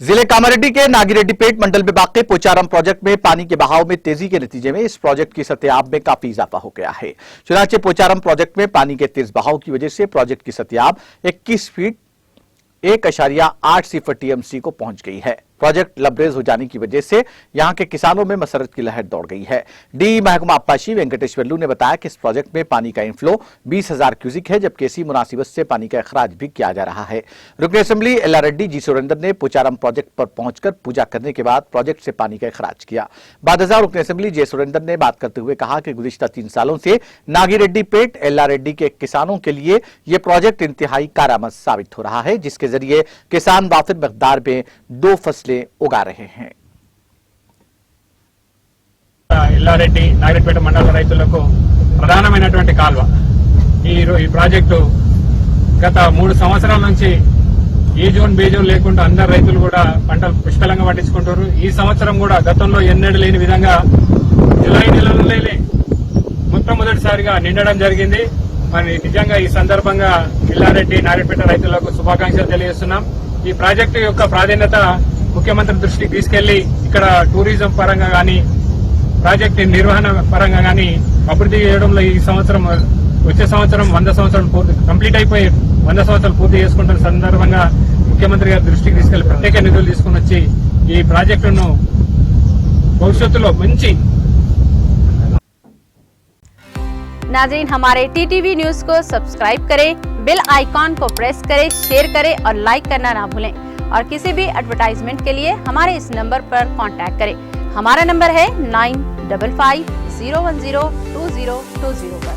जिले कामारेड्डी के नागिरेड्डीपेट मंडल में वाक़ पोचारम प्रोजेक्ट में पानी के बहाव में तेजी के नतीजे में इस प्रोजेक्ट की सतह में काफी इजाफा हो गया है। चुनाचे पोचारम प्रोजेक्ट में पानी के तेज बहाव की वजह से प्रोजेक्ट की सतह 21 फीट 1.8 सिफर टीएमसी को पहुंच गई है। प्रोजेक्ट लबरेज हो जाने की वजह से यहां के किसानों में मसरत की लहर दौड़ गई है। डी महकमा अप्पाशी वेंकटेश्वरलू ने बताया कि इस प्रोजेक्ट में पानी का इनफ्लो 20,000 क्यूसिक है, जबकि इसी मुनासिबत से पानी का अखराज भी किया जा रहा है। रुकन असेंबली एल्लारेड्डी जी सुरेंद्र ने पोचारम प्रोजेक्ट पर पहुंचकर पूजा करने के बाद प्रोजेक्ट से पानी का अखराज किया। बाद रुकन असेंबली जे सुरेंद्र ने बात करते हुए कहा कि गुज़िश्ता 3 सालों से नागिरेड्डीपेट एल्लारेड्डी के किसानों के लिए यह प्रोजेक्ट इंतहाई कारआमद साबित हो रहा है, जिसके जरिए किसान वाफिर मकदार में 2 फसलें उगा रहे हैं। ఎల్లారెడ్డి నాగిరెడ్డిపేట మండల రైతులకు ప్రధానమైనటువంటి కాల్వ ఈ ప్రాజెక్టు గత 3 సంవత్సరాల నుంచి ఏ జోన్ బే జోన్ లేకుండా అందరు రైతులు కూడా పంటలు పుష్కలంగా పండించుకుంటారు। ఈ సంవత్సరం కూడా గతంలో ఎన్నడూ లేని విధంగా జూలై నెలలోనే మొట్టమొదటిసారిగా నిండడం జరిగింది। మరి నిజంగా ఈ సందర్భంగా ఎల్లారెడ్డి నాగిరెడ్డిపేట రైతులకు శుభాకాంక్షలు తెలియజేస్తున్నాం। ఈ ప్రాజెక్టు యొక్క ప్రాధాన్యత ముఖ్యమంత్రి దృష్టికి తీసుకెళ్లి ఇక్కడ టూరిజం పరంగా గానీ ప్రాజెక్టు నిర్వహణ పరంగా గానీ అభివృద్ధి చేయడంలో ఈ సంవత్సరం వచ్చే సంవత్సరం 100 సంవత్సరాలు కంప్లీట్ అయిపోయి 100 సంవత్సరాలు పూర్తి చేసుకుంటున్న సందర్భంగా ముఖ్యమంత్రి గారి దృష్టికి తీసుకెళ్లి ప్రత్యేక నిధులు తీసుకుని వచ్చి ఈ ప్రాజెక్టును భవిష్యత్తులో మంచి नाज़रीन, हमारे टीटीवी न्यूज को सब्सक्राइब करें, बेल आइकॉन को प्रेस करें, शेयर करें और लाइक करना ना भूलें। और किसी भी एडवर्टाइजमेंट के लिए हमारे इस नंबर पर कांटेक्ट करें। हमारा नंबर है 9550102020 पर।